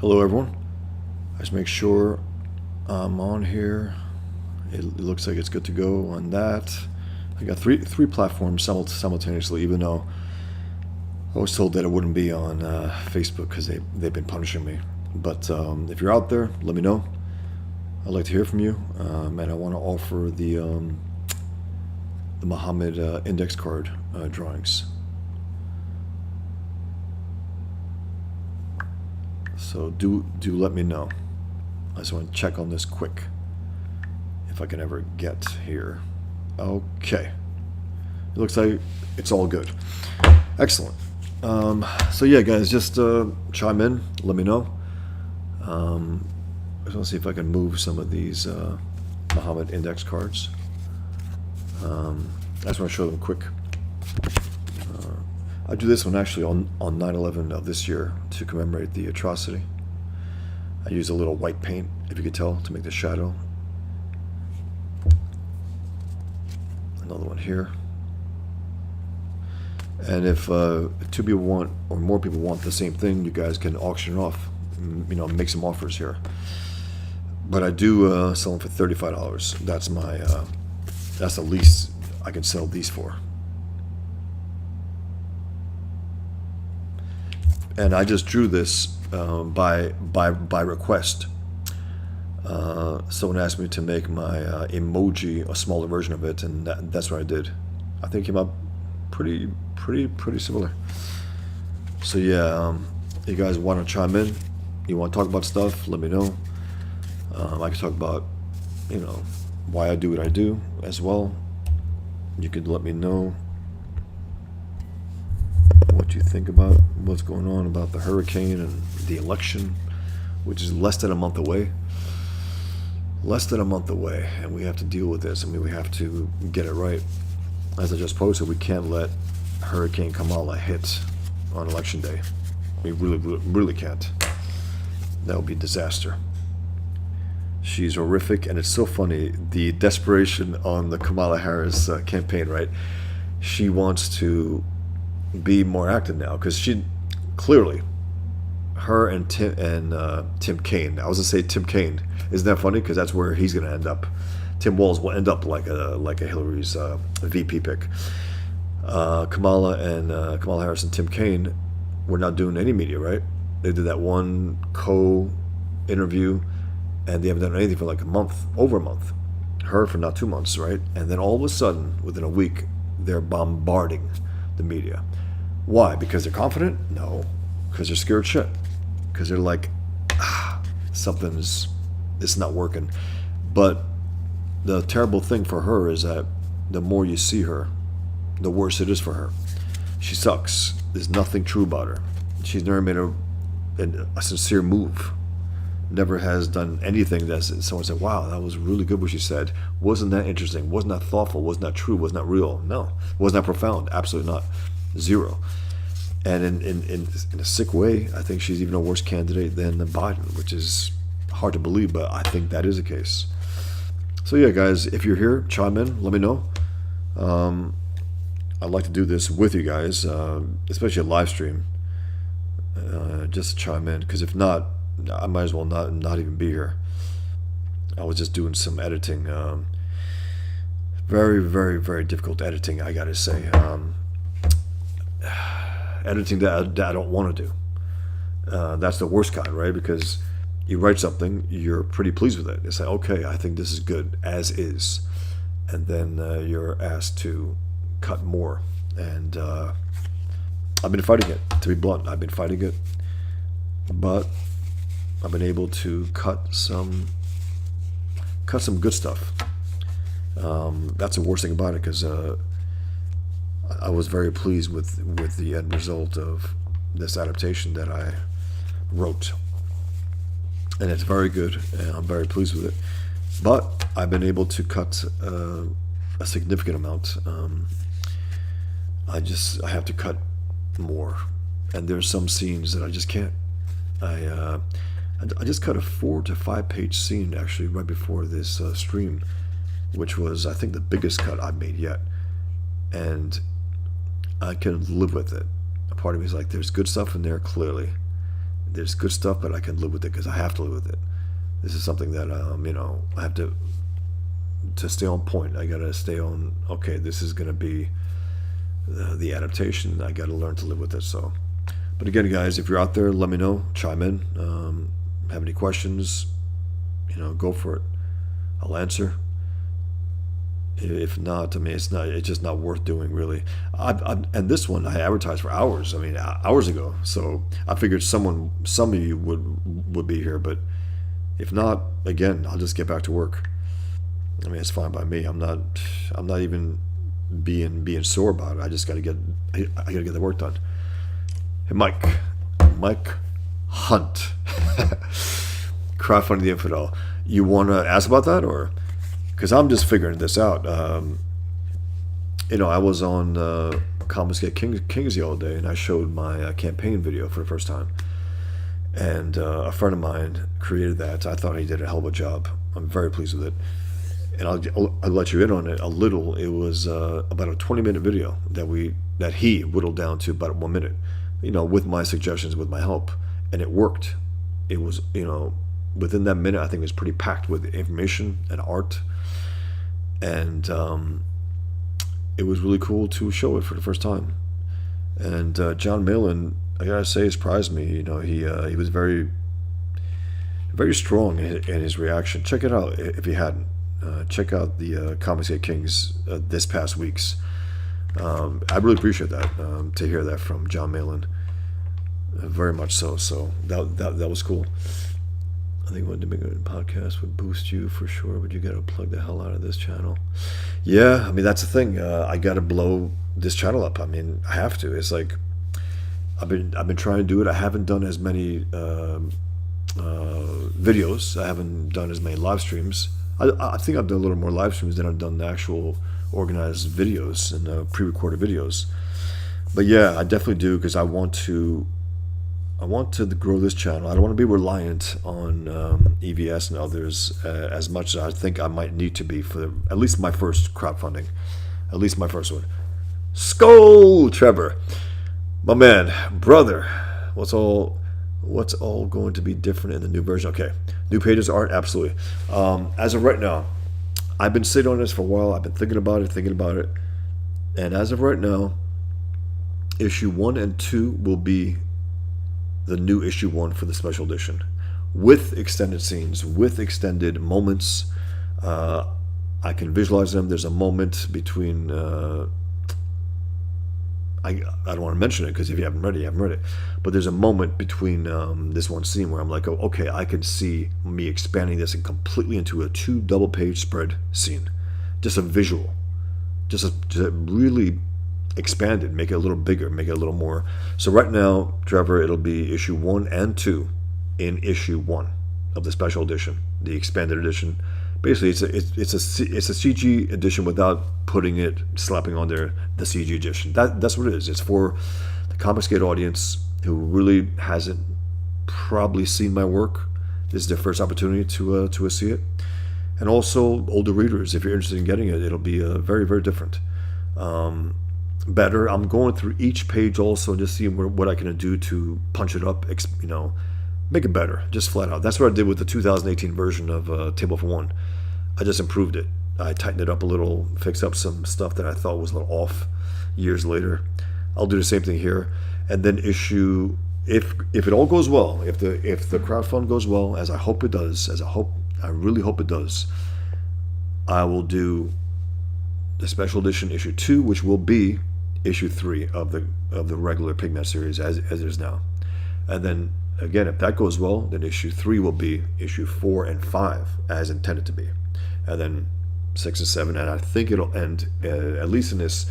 Hello, everyone. Let's make sure I'm on here. It looks like it's good to go on that. I got three platforms simultaneously, even though I was told that it wouldn't be on Facebook because they've been punishing me. But if you're out there, let me know. I'd like to hear from you, and I want to offer the Mohammad index card drawings. So do let me know. I just want to check on this quick, if I can ever get here. Okay, it looks like it's all good. Excellent. So yeah, guys, just chime in. Let me know. I just want to see if I can move some of these Mohammad index cards. I just want to show them quick. I do this one actually on 9/11 of this year to commemorate the atrocity. I use a little white paint, if you could tell, to make the shadow. Another one here. And if two people want, or more people want the same thing, you guys can auction it off. Make some offers here. But I do sell them for $35. That's my, that's the least I can sell these for. And I just drew this by request. Someone asked me to make my emoji a smaller version of it, and that's what I did. I think it came up pretty similar. So yeah, you guys want to chime in? You want to talk about stuff? Let me know. I can talk about, why I do what I do as well. You could let me know what you think about what's going on about the hurricane and the election, which is less than a month away. Less than a month away, and we have to deal with this. I mean, we have to get it right. As I just posted, we can't let Hurricane Kamala hit on election day. We really can't. That would be a disaster. She's horrific, and it's so funny, the desperation on the Kamala Harris campaign, right? She wants to be more active now because she clearly, her and Tim Kaine. I was gonna say Tim Kaine. Isn't that funny? Because that's where he's gonna end up. Tim Walz will end up like a Hillary's VP pick. Kamala Harris and Tim Kaine were not doing any media, right? They did that one co-interview, and they haven't done anything for like a month, over a month. Her for not 2 months, right? And then all of a sudden, within a week, they're bombarding the media. Why? Because they're confident? No. Because they're scared shit. Because they're like, it's not working. But the terrible thing for her is that the more you see her, the worse it is for her. She sucks. There's nothing true about her. She's never made a sincere move. Never has done anything that someone said, wow, that was really good what she said. Wasn't that interesting? Wasn't that thoughtful? Wasn't that true? Wasn't that real? No. Wasn't that profound? Absolutely not. Zero. And in a sick way, I think she's even a worse candidate than Biden, which is hard to believe, but I think that is the case. So yeah, guys, if you're here, chime in, let me know. I'd like to do this with you guys, especially a live stream. Just chime in, because if not, I might as well not even be here. I was just doing some editing. Very difficult editing, I gotta say. Editing that I don't want to do. That's the worst kind, right? Because you write something, you're pretty pleased with it. It's like, okay, I think this is good as is. And then you're asked to cut more. And I've been fighting it, to be blunt. I've been fighting it. But I've been able to cut some good stuff. That's the worst thing about it, because I was very pleased with the end result of this adaptation that I wrote. And it's very good, and I'm very pleased with it. But I've been able to cut a significant amount. I have to cut more. And there's some scenes that I just can't. I just cut a 4 to 5 page scene, actually, right before this stream, which was, I think, the biggest cut I've made yet. And I can live with it. A part of me is like, there's good stuff in there, clearly. there's good stuff, but I can live with it because I have to live with it. This is something that I have to stay on point. I gotta stay on. Okay, this is gonna be the adaptation. I gotta learn to live with it. So, but again, guys, if you're out there, let me know. Chime in. Have any questions? Go for it. I'll answer. If not, it's just not worth doing, really. And this one I advertised for hours. Hours ago. So I figured some of you would be here, but if not, again, I'll just get back to work. It's fine by me. I'm not even being sore about it. I just I gotta get the work done. Hey, Mike Hunt, crowdfunding the infidel. You want to ask about that, or because I'm just figuring this out? I was on Confiscate Kings the other day, and I showed my campaign video for the first time, and a friend of mine created that. I thought he did a hell of a job. I'm very pleased with it. And I'll let you in on it a little. It was about a 20-minute video that he whittled down to about 1 minute, with my suggestions, with my help, and it worked. It was, within that minute, I think it was pretty packed with information and art, and it was really cool to show it for the first time. And John Malin, I gotta say, surprised me. He was very, very strong in his reaction. Check it out if you hadn't. Check out the Confiscate Kings this past week's. I really appreciate that, to hear that from John Malin. Very much so. So that was cool. I think to make a podcast would boost you for sure, but you got to plug the hell out of this channel. Yeah, that's the thing. I got to blow this channel up. I have to. It's like I've been trying to do it. I haven't done as many videos. I haven't done as many live streams. I think I've done a little more live streams than I've done the actual organized videos and pre-recorded videos. But yeah, I definitely do, because I want to grow this channel. I don't want to be reliant on EVS and others as much as I think I might need to be for at least my first crowdfunding, at least my first one. Skull Trevor, my man, brother, what's all going to be different in the new version? Okay, new pages, art, absolutely. As of right now, I've been sitting on this for a while. I've been thinking about it, and as of right now, issue 1 and 2 will be the new issue 1 for the special edition, with extended scenes, with extended moments. I can visualize them. There's a moment between. I don't want to mention it because if you haven't read it. But there's a moment between this one scene where I'm like, oh, okay, I can see me expanding this and completely into a 2 double-page spread scene. Just a visual. Just really expand it, make it a little bigger, make it a little more. So right now, Trevor, it'll be issue 1 and 2 in issue 1 of the special edition, the expanded edition. Basically, it's a CG edition without slapping on there the CG edition. That's what it is. It's for the Confiscate audience who really hasn't probably seen my work. This is their first opportunity to see it, and also older readers. If you're interested in getting it, it'll be very, very different, better. I'm going through each page also and just seeing what I can do to punch it up, make it better, just flat out. That's what I did with the 2018 version of Table for One. I just improved it. I tightened it up a little, fixed up some stuff that I thought was a little off years later. I'll do the same thing here. And then if it all goes well, if the crowdfund goes well, as I hope it does, I really hope it does, I will do the special edition issue 2, which will be issue 3 of the regular Pigman series as it is now. And then again, if that goes well, then issue 3 will be issue 4 and 5 as intended to be, and then 6 and 7, and I think it'll end at least in this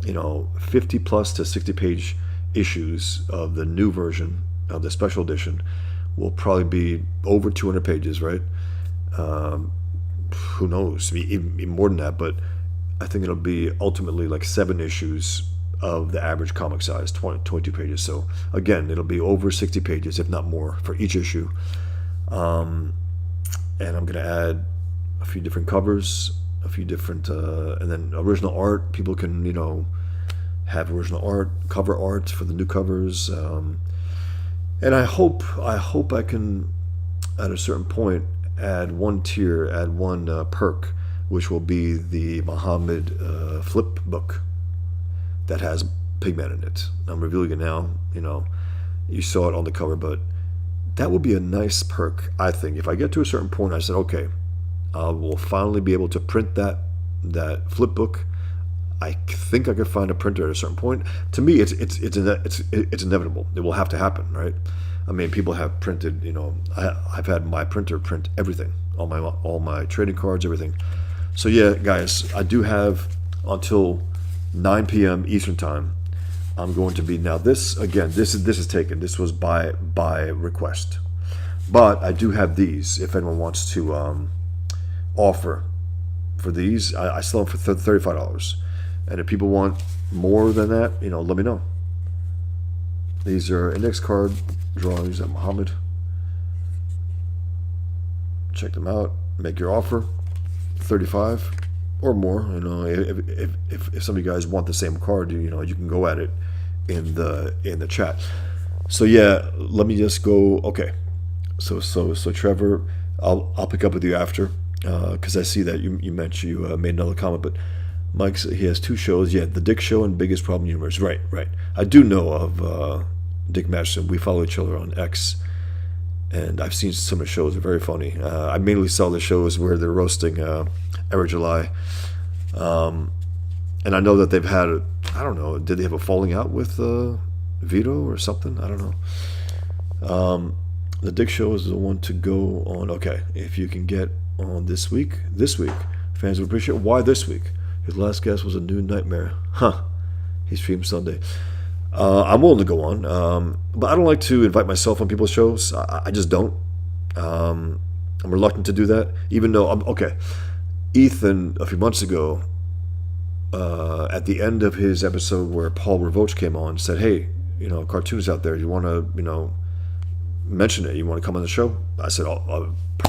50 plus to 60 page issues of the new version of the special edition will probably be over 200 pages, right? Who knows, even more than that, but I think it'll be ultimately like 7 issues of the average comic size, 22 pages. So again, it'll be over 60 pages, if not more, for each issue. And I'm going to add a few different covers, a few different, and then original art. People can, have original art, cover art for the new covers. And I hope I can, at a certain point, add one tier, add one perk, which will be the Mohammad flip book that has Pigman in it. I'm revealing it now. You saw it on the cover, but that would be a nice perk, I think. If I get to a certain point, I said, okay, I will finally be able to print that flip book. I think I could find a printer at a certain point. To me, it's inevitable. It will have to happen, right? I mean, people have printed. I've had my printer print everything, all my trading cards, everything. So yeah, guys, I do have until 9 p.m. Eastern time. I'm going to be now. This again. This is taken. This was by request, but I do have these. If anyone wants to offer for these, I sell them for $35. And if people want more than that, let me know. These are index card drawings of Mohammad. Check them out. Make your offer. 35 or more. If some of you guys want the same card, you can go at it in the chat. So yeah, let me just go. Okay. So Trevor, I'll pick up with you after, because I see that you mentioned you made another comment, but Mike's, he has two shows. Yeah, the Dick Show and Biggest Problem Universe. Right. I do know of Dick Masterson. We follow each other on X, and I've seen some of the shows. They're very funny. I mainly saw the shows where they're roasting Eric July, and I know that they've had. I don't know. Did they have a falling out with Vito or something? I don't know. The Dick Show is the one to go on. Okay, if you can get on this week, fans would appreciate it. Why this week? His last guest was a new nightmare. He streamed Sunday. I'm willing to go on, but I don't like to invite myself on people's shows. I just don't. I'm reluctant to do that, even though okay. Ethan, a few months ago, at the end of his episode where Paul Revoch came on, said, "Hey, cartoons out there. You want to, mention it? You want to come on the show?" I said,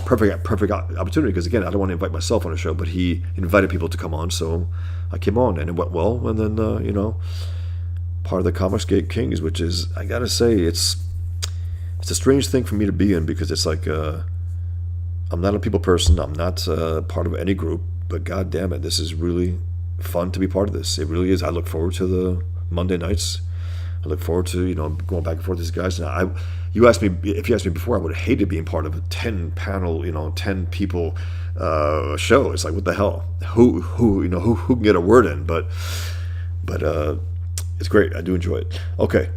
perfect opportunity, because again, I don't want to invite myself on a show, but he invited people to come on, so I came on, and it went well. And then part of the Comics Gate Kings, which is, I gotta say, it's a strange thing for me to be in, because it's like I'm not a people person, I'm not part of any group, but god damn it, this is really fun to be part of this. It really is. I look forward to the Monday nights. I look forward to going back and forth with these guys. And if you asked me before, I would have hated being part of a 10 panel, 10 people show. It's like, what the hell? Who can get a word in? But it's great. I do enjoy it. Okay,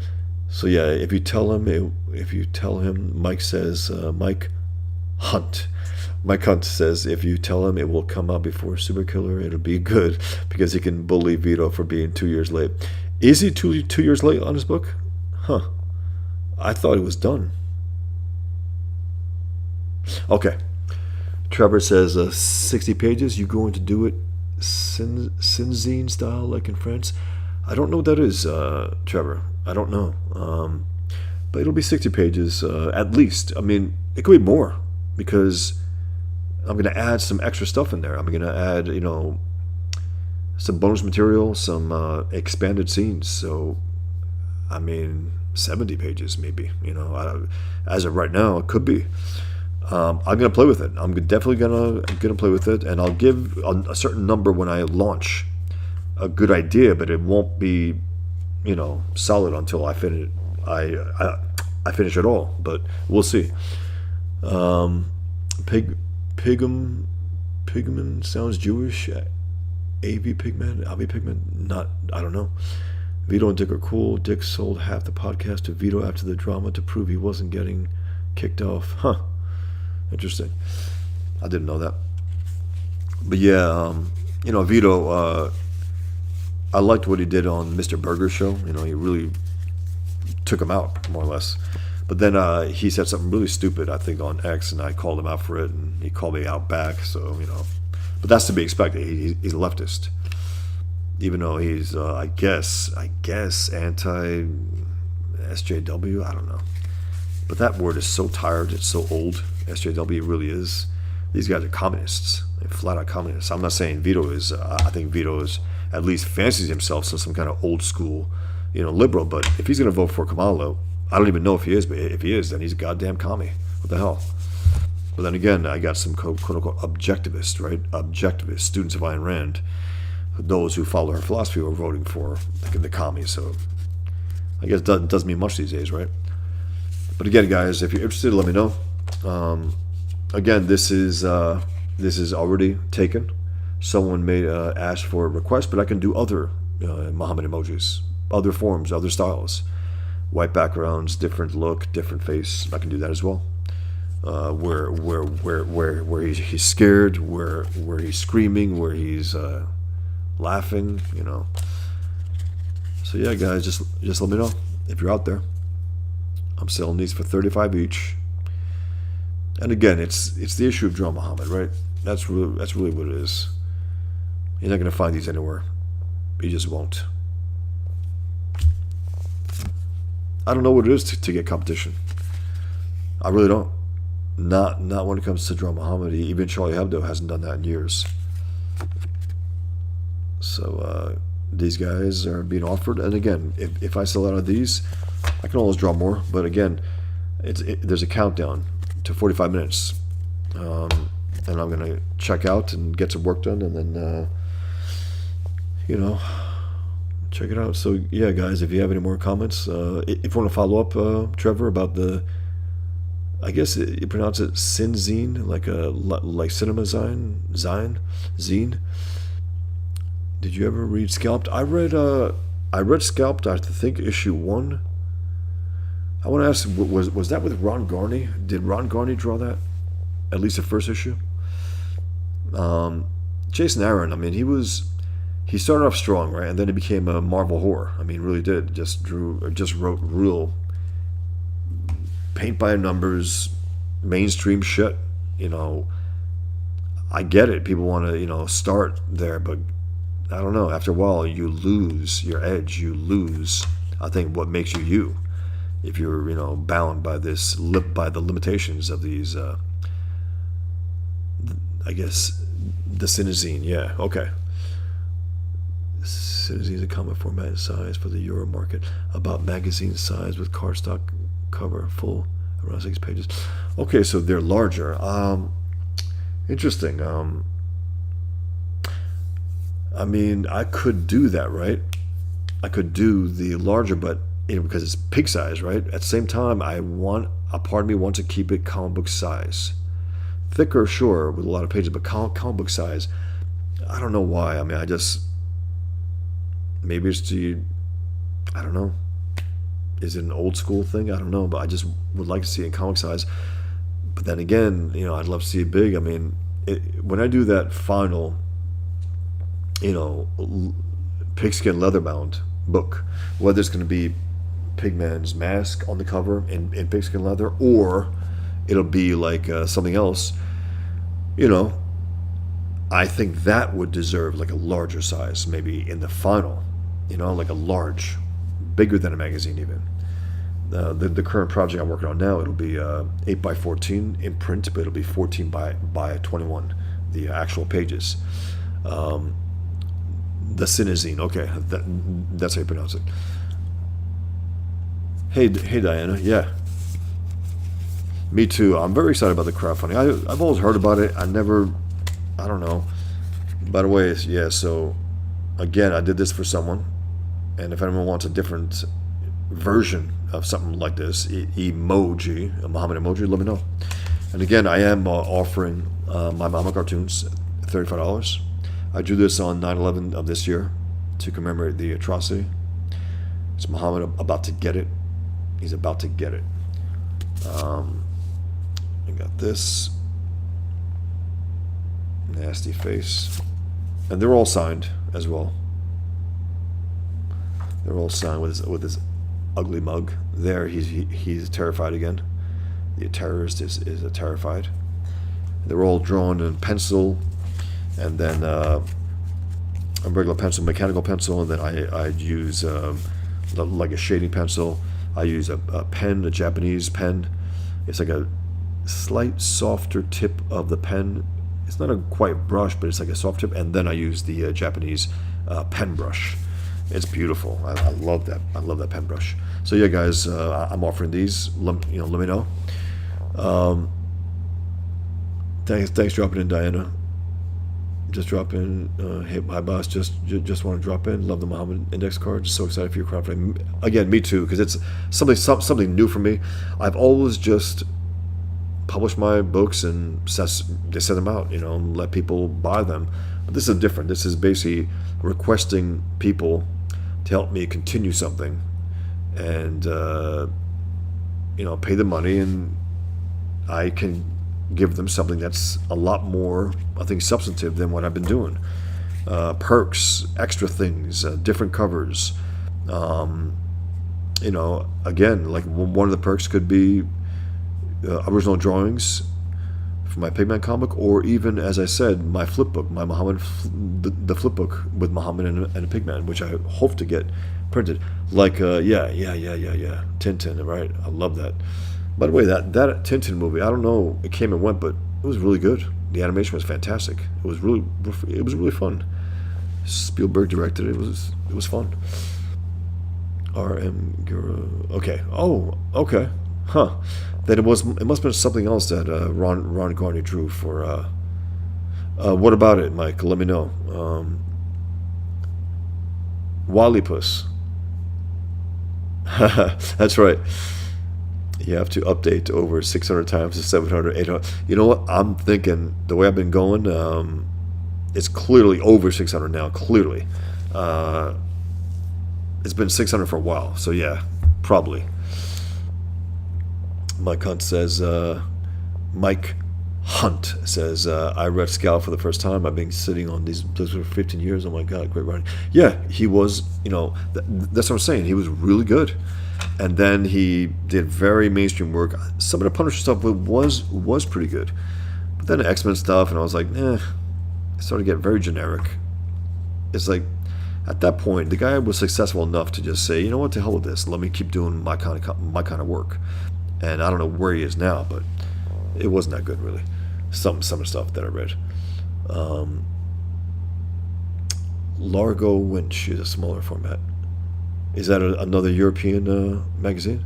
so yeah, if you tell him, Mike says, Mike Hunt says, if you tell him it will come out before Super Killer, it'll be good, because he can bully Vito for being 2 years late. Is he two years late on his book? I thought it was done. Okay. Trevor says 60 pages. You going to do it Sinzine style, like in France? I don't know what that is, Trevor. I don't know. But it'll be 60 pages at least. I mean, it could be more, because I'm going to add some extra stuff in there. I'm going to add, some bonus material, some expanded scenes. So, I mean, 70 pages maybe. As of right now, it could be. I'm gonna play with it. I'm definitely gonna play with it, and I'll give a certain number when I launch a good idea, but it won't be, solid until I finish. I finish it all, but we'll see. Pigman sounds Jewish. AV Pigman, I don't know. Vito and Dick are cool. Dick sold half the podcast to Vito after the drama to prove he wasn't getting kicked off. Interesting. I didn't know that. But yeah, Vito, I liked what he did on Mr. Burger's show. He really took him out, more or less. But then he said something really stupid, I think, on X, and I called him out for it, and he called me out back, so, But that's to be expected. He's a leftist. Even though he's, I guess, anti-SJW, I don't know. But that word is so tired, it's so old. SJW really is. These guys are communists. They're flat-out communists. I'm not saying Vito is. I think Vito is, at least fancies himself as some kind of old-school, liberal. But if he's going to vote for Kamala, I don't even know if he is, but if he is, then he's a goddamn commie. What the hell? But then again, I got some quote unquote objectivists, right? Objectivists, students of Ayn Rand, those who follow her philosophy were voting for the commies. So I guess it doesn't mean much these days, right? But again, guys, if you're interested, let me know. Again, this is already taken. Someone may ask for a request, but I can do other Mohammad emojis, other forms, other styles, white backgrounds, different look, different face. I can do that as well. Where he's scared, where he's screaming, where he's laughing, you know. So yeah, guys, just let me know if you're out there. I'm selling these for $35 each. And again, it's the issue of drawing Muhammad, right? That's really what it is. You're not going to find these anywhere. You just won't. I don't know what it is to get competition. I really don't. Not when it comes to drawing Muhammad. Even Charlie Hebdo hasn't done that in years. So these guys are being offered. And again, if I sell out of these, I can always draw more. But again, there's a countdown to 45 minutes. And I'm going to check out and get some work done. And then, you know, check it out. So, yeah, guys, if you have any more comments, if you want to follow up, Trevor, about the, I guess you pronounce it Sinzine, like cinema zine. Did you ever read Scalped? I read Scalped, I think, issue 1. I want to ask, was that with Ron Garney? Did Ron Garney draw that? At least the first issue? Jason Aaron, I mean, he started off strong, right? And then he became a Marvel whore. I mean, really did. Just wrote real paint by numbers, mainstream shit. You know, I get it. People want to, you know, start there, but I don't know. After a while, you lose your edge. You lose, I think, what makes you you. If you're, you know, bound by the limitations of these, I guess, the Cinezine. Yeah, okay. Cinezine is a common format and size for the Euro market. About magazine size with cardstock cover, full, around 6 pages. Okay, so they're larger. Interesting. I mean, I could do that, right? I could do the larger, but you know, because it's pig size, right? At the same time, a part of me wants to keep it comic book size. Thicker, sure, with a lot of pages, but comic book size, I don't know why. I mean, maybe it's I don't know. Is it an old school thing? I don't know, but I just would like to see it in comic size. But then again, you know, I'd love to see it big. I mean, when I do that final, you know, pigskin leather-bound book, whether it's going to be Pigman's mask on the cover in pigskin leather, or it'll be like something else, you know, I think that would deserve like a larger size, maybe in the final, you know, like a large, bigger than a magazine even. The current project I'm working on now, it'll be 8 by 14 in print, but it'll be 14 by 21, the actual pages. The Cinezine, okay, that's how you pronounce it. Hey Diana, yeah. Me too. I'm very excited about the crowdfunding. I've always heard about it. I don't know. By the way, yeah, so again, I did this for someone, and if anyone wants a different version of something like this, emoji, a Mohammad emoji, let me know. And again, I am offering my Mama cartoons, $35. I drew this on 9/11 of this year to commemorate the atrocity. It's Muhammad about to get it. He's about to get it. I got this nasty face, and they're all signed as well. They're all signed with his ugly mug. There, he's terrified again. The terrorist is terrified. They're all drawn in pencil, and then a regular pencil, mechanical pencil, and then I use like a shading pencil. I use a pen, a Japanese pen. It's like a slight softer tip of the pen. It's not a quite brush, but it's like a soft tip. And then I use the Japanese pen brush. It's beautiful. I love that. I love that pen brush. So yeah, guys, I'm offering these. Let me know. Um, thanks dropping in, Diana. Just drop in. Hey, hi boss. Just want to drop in. Love the Mohammad index card. Just so excited for your crowdfunding. Again, me too, because it's something new for me. I've always just published my books and just send them out, and let people buy them. But this is different. This is basically requesting people to help me continue something, and pay the money, and I can give them something that's a lot more, I think, substantive than what I've been doing. Perks, extra things, different covers. Again, like one of the perks could be original drawings for my Pigman comic, or even, as I said, my flip book, my Muhammad, the flip book with Muhammad and a Pigman, which I hope to get printed. Like, Tintin, right? I love that. By the way, that Tintin movie, I don't know, it came and went, but it was really good. The animation was fantastic. It was really fun. Spielberg directed it. It was fun. R.M. Gura. Okay. Oh, okay. Huh. Then it must have been something else that Ron Garney drew for. What about it, Mike? Let me know. Wallypuss. That's right. You have to update over 600 times to 700, 800. You know what? I'm thinking the way I've been going, it's clearly over 600 now. Clearly, it's been 600 for a while. So yeah, probably. Mike Hunt says, Mike Hunt says, I read Scout for the first time. I've been sitting on these books for 15 years. Oh my God, great writing. Yeah, he was, that's what I'm saying. He was really good. And then he did very mainstream work. Some of the Punisher stuff was pretty good. But then the X-Men stuff, and I was like, it started to get very generic. It's like, at that point, the guy was successful enough to just say, you know what, to hell with this. Let me keep doing my kind of work. And I don't know where he is now, but it wasn't that good, really. Some of the stuff that I read. Largo Winch is a smaller format. Is that another European magazine?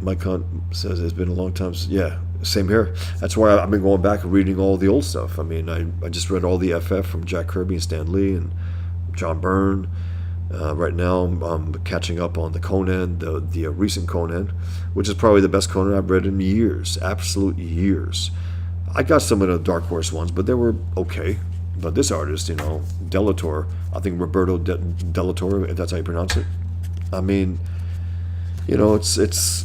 Mike Hunt says it's been a long time. Yeah, same here. That's why I've been going back and reading all the old stuff. I mean, I just read all the FF from Jack Kirby and Stan Lee and John Byrne. Right now, I'm catching up on the Conan, the recent Conan, which is probably the best Conan I've read in years, absolute years. I got some of the Dark Horse ones, but they were okay. But this artist, Delator, I think Roberto Delator, if that's how you pronounce it. I mean, it's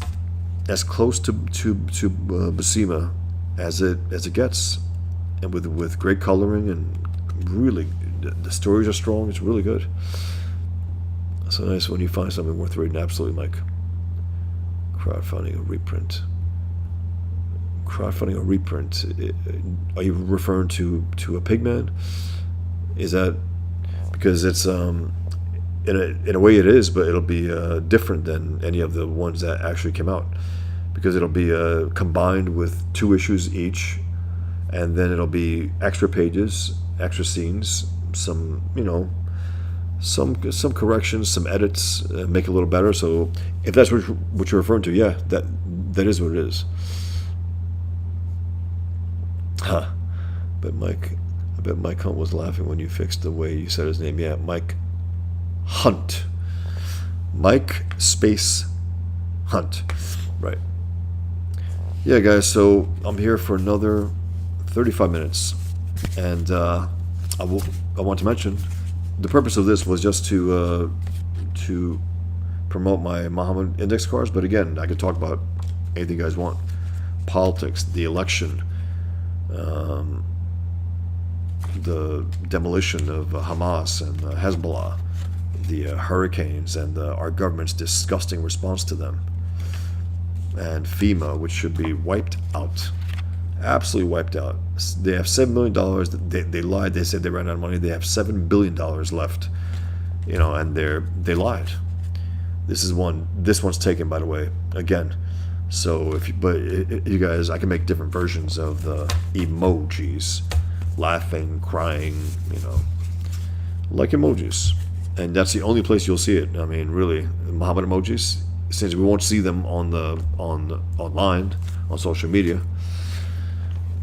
as close to Buscema as it gets, and with great coloring, and really the stories are strong. It's really good. So nice when you find something worth reading. Absolutely, Mike. Crowdfunding or reprint. Crowdfunding or reprint. Are you referring to a Pigman? Is that because it's in a way it is, but it'll be different than any of the ones that actually came out, because it'll be combined with 2 issues each, and then it'll be extra pages, extra scenes, some some corrections, some edits, make it a little better. So if that's what you're referring to, yeah, that is what it is. Huh. I bet Mike Hunt was laughing when you fixed the way you said his name. Yeah, Mike Hunt. Mike Space Hunt. Right. Yeah, guys, so I'm here for another 35 minutes. And I want to mention, the purpose of this was just to promote my Muhammad index cards. But again, I could talk about anything you guys want. Politics, the election, the demolition of Hamas and Hezbollah, the hurricanes, and our government's disgusting response to them, and FEMA, which should be wiped out, absolutely wiped out. They have $7 million. They lied. They said they ran out of money. They have $7 billion left, and they lied. This one's taken, by the way, again. So you guys, I can make different versions of the emojis, laughing, crying, like emojis, and that's the only place you'll see it. I mean, really, Muhammad emojis. Since we won't see them online on social media.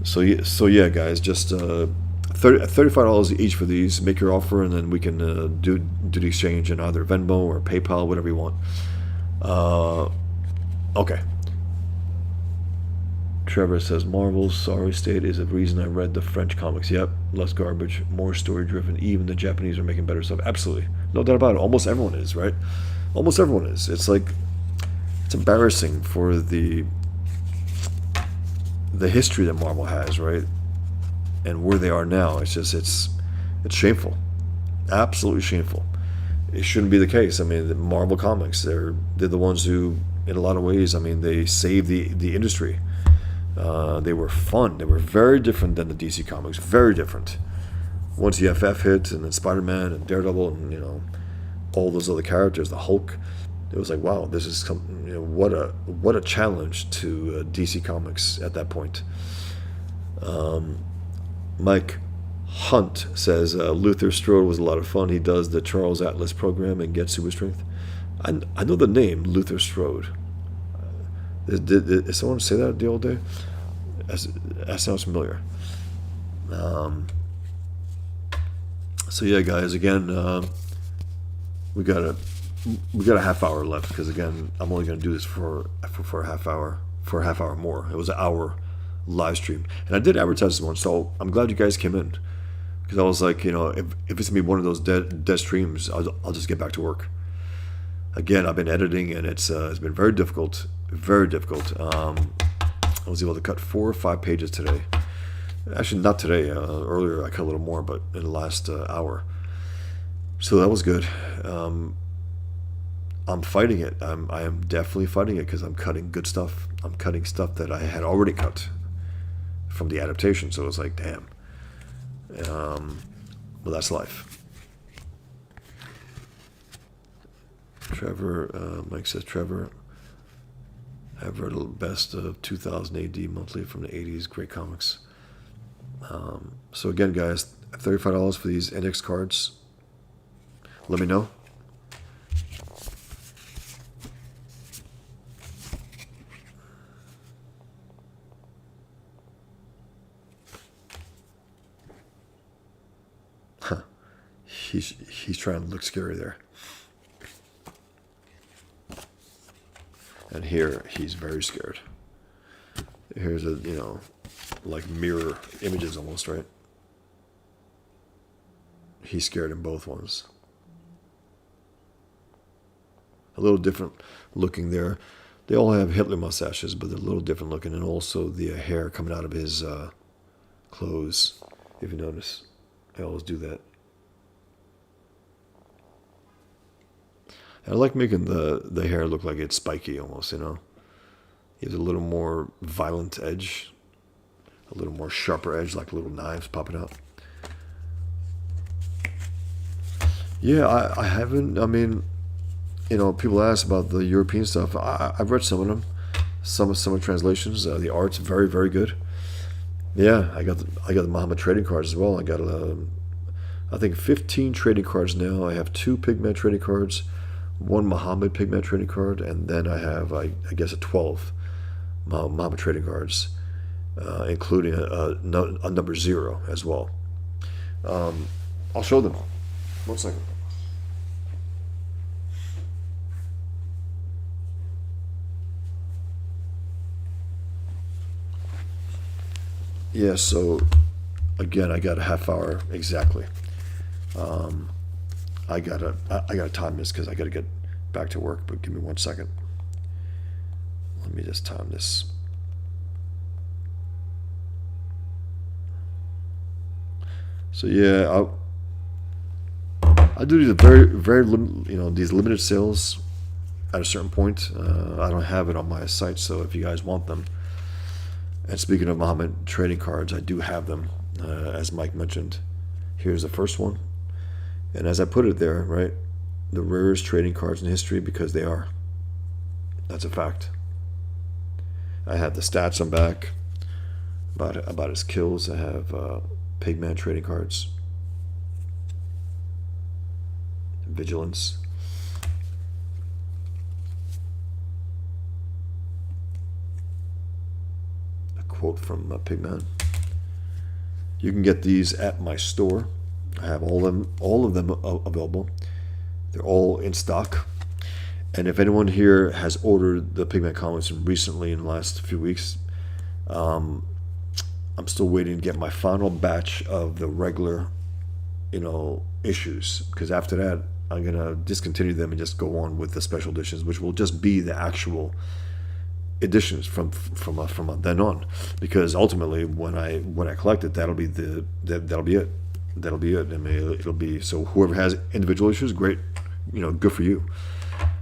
So yeah, guys, just $35 each for these. Make your offer, and then we can do the exchange in either Venmo or PayPal, whatever you want. Uh, okay. Trevor says Marvel's sorry state is the reason I read the French comics. Yep, less garbage, more story driven. Even the Japanese are making better stuff. Absolutely, no doubt about it. Almost everyone is, right? Almost everyone is. It's like it's embarrassing for the history that Marvel has, right? And where they are now. It's shameful. Absolutely shameful. It shouldn't be the case. I mean, the Marvel Comics, they're the ones who, in a lot of ways, I mean, they saved the industry. They were fun. They were very different than the DC Comics. Very different. Once the FF hit, and then Spider-Man and Daredevil, and all those other characters, the Hulk, it was like, wow, this is something. What a challenge to DC Comics at that point. Mike Hunt says Luther Strode was a lot of fun. He does the Charles Atlas program and gets super strength. I know the name Luther Strode. Did someone say that the old day? That sounds familiar. So yeah, guys. Again, we got a half hour left because again, I'm only going to do this for a half hour more. It was an hour live stream, and I did advertise this one, so I'm glad you guys came in because I was like, if it's gonna be one of those dead streams, I'll just get back to work. Again, I've been editing, and it's been very difficult. Very difficult. I was able to cut 4 or 5 pages today. Actually, not today. Earlier, I cut a little more, but in the last hour. So that was good. I'm fighting it. I am definitely fighting it because I'm cutting good stuff. I'm cutting stuff that I had already cut from the adaptation. So it's like, damn. But that's life. Trevor, Mike says, Trevor, I've read the best of 2000 AD monthly from the 80s. Great comics. So again, guys, $35 for these index cards. Let me know. He's trying to look scary there. And here he's very scared. Here's a like mirror images almost, right? He's scared in both ones. A little different looking there. They all have Hitler mustaches, but they're a little different looking, and also the hair coming out of his clothes. If you notice, I always do that. I like making the hair look like it's spiky almost, He has a little more violent edge, a little more sharper edge, like little knives popping out. Yeah, I haven't, people ask about the European stuff. I've read some of them, some of translations. The art's very, very good. Yeah, I got the Muhammad trading cards as well. I got, I think 15 trading cards now. I have 2 Pigman trading cards, 1 Muhammad Pigman trading card, and then I have, I guess, 12 Muhammad trading cards, including a number 0 as well. I'll show them. 1 second. Yeah, so again, I got a half hour exactly. I gotta time this because I gotta get back to work. But give me 1 second. Let me just time this. So yeah, I do these very very these limited sales at a certain point. I don't have it on my site, so if you guys want them. And speaking of Muhammad trading cards, I do have them, as Mike mentioned. Here's the first one. And as I put it there, right, the rarest trading cards in history because they are. That's a fact. I have the stats on back about his kills. I have Pigman trading cards. vigilance. A quote from Pigman. You can get these at my store. I have all of them available. They're all in stock. And if anyone here has ordered the Pigman comics recently in the last few weeks, I'm still waiting to get my final batch of the regular, issues. Because after that, I'm gonna discontinue them and just go on with the special editions, which will just be the actual editions from then on. Because ultimately, when I collect it, that'll be it. That'll be it. I mean, it'll be so whoever has individual issues, great. Good for you.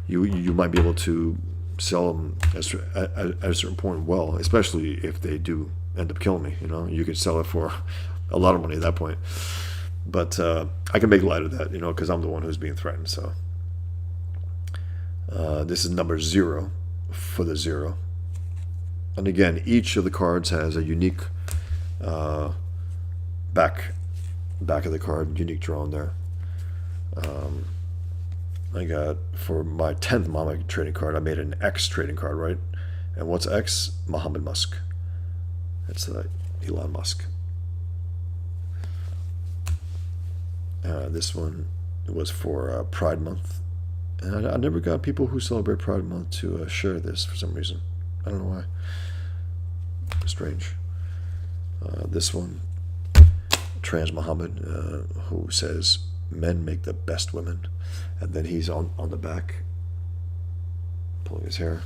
You might be able to sell them at a certain point well, especially if they do end up killing me. You could sell it for a lot of money at that point. But I can make light of that, because I'm the one who's being threatened. So this is number 0 for the 0. And again, each of the cards has a unique back of the card, unique drawing there. I got, for my 10th Mohammad trading card, I made an X trading card, right? And what's X? Mohammad Musk. That's Elon Musk. This one was for Pride Month. And I never got people who celebrate Pride Month to share this for some reason. I don't know why. Strange. This one, Trans Mohammed, who says, men make the best women. And then he's on the back, pulling his hair.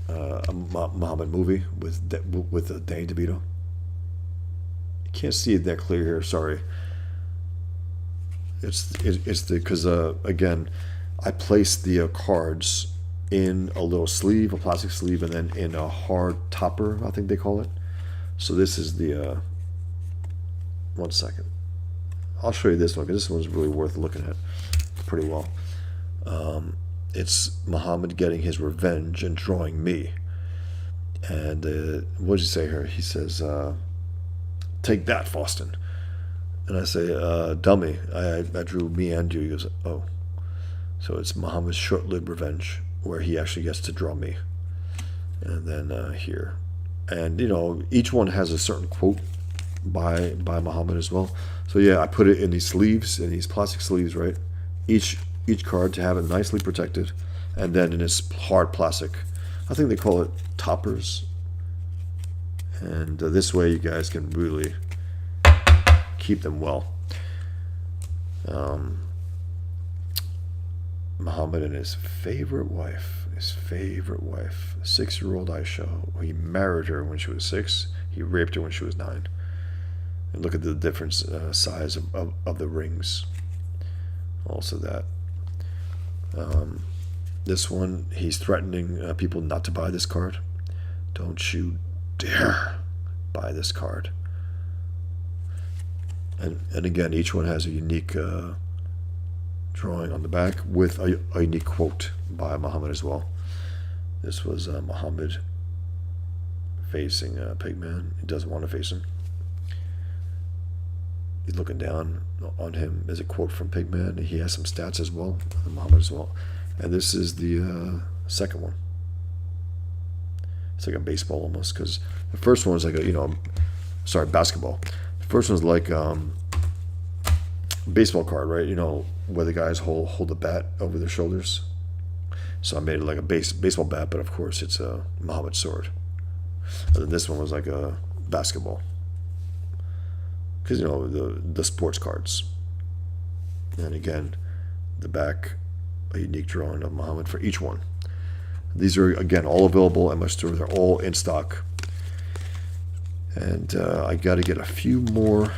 A Mohammed movie with Danny DeVito. You can't see it that clear here. Sorry. It's because again, I placed the cards in a little sleeve, a plastic sleeve, and then in a hard topper, I think they call it. So this is the. One second. I'll show you this one because this one's really worth looking at pretty well. It's Muhammad getting his revenge and drawing me. And what did he say here? He says, take that, Faustin. And I say, dummy, I drew me and you. He goes, oh. So it's Muhammad's short-lived revenge where he actually gets to draw me. And then here. And, each one has a certain quote by Muhammad as well. So yeah, I put it in these sleeves, in these plastic sleeves, right? Each card to have it nicely protected, and then in this hard plastic. I think they call it toppers. And this way you guys can really keep them well. Muhammad and his favorite wife, 6-year-old Aisha. He married her when she was 6. He raped her when she was 9. And look at the different size of the rings. Also that. This one, he's threatening people not to buy this card. Don't you dare buy this card. And again, each one has a unique drawing on the back with a unique quote by Muhammad as well. This was Muhammad facing Pigman. He doesn't want to face him. He's looking down on him. There's a quote from Pigman. He has some stats as well, Muhammad as well. And this is the second one. It's like a baseball almost, because the first one was like basketball. The first one's like baseball card, right? Where the guys hold the bat over their shoulders. So I made it like a baseball bat, but of course it's a Muhammad sword. And then this one was like a basketball. Because, the sports cards. And again, the back, a unique drawing of Muhammad for each one. These are, again, all available at my store. They're all in stock. And I got to get a few more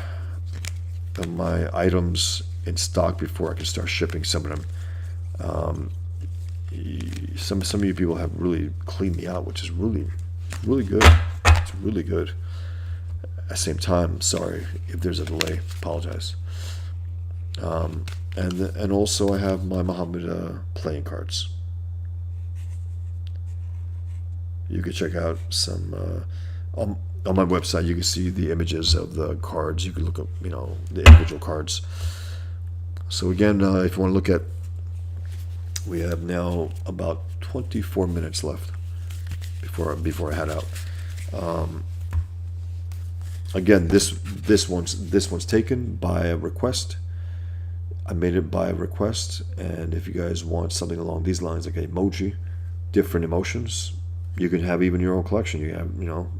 of my items in stock before I can start shipping some of them. Some of you people have really cleaned me out, which is really, really good. It's really good. At the same time, sorry if there's a delay. Apologize. And also I have my Muhammad playing cards. You could check out some on my website, you can see the images of the cards. You can look up, the individual cards. So again, if you want to look at, we have now about 24 minutes left before I head out. Again, this one's taken by a request. I made it by request, and if you guys want something along these lines, like an emoji, different emotions, you can have even your own collection. You have,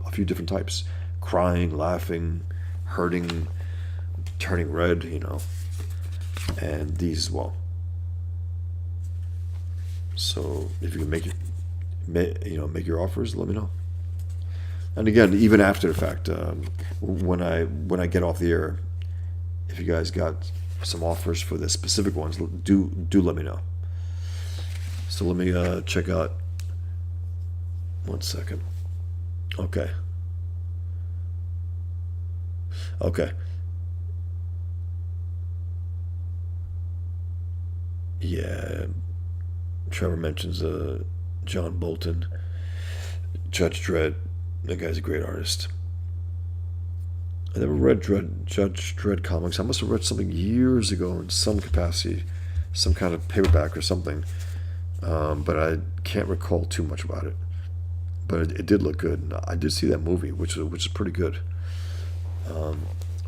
a few different types: crying, laughing, hurting, turning red, and these as well. So if you can make your offers, let me know. And again, even after the fact, when I get off the air, if you guys got some offers for the specific ones, do let me know. So let me check out. 1 second. Okay. Yeah. Trevor mentions John Bolton, Judge Dredd. That guy's a great artist. I never read Judge Dredd comics. I must have read something years ago in some capacity, some kind of paperback or something, but I can't recall too much about it. But it did look good. I did see that movie, which is pretty good.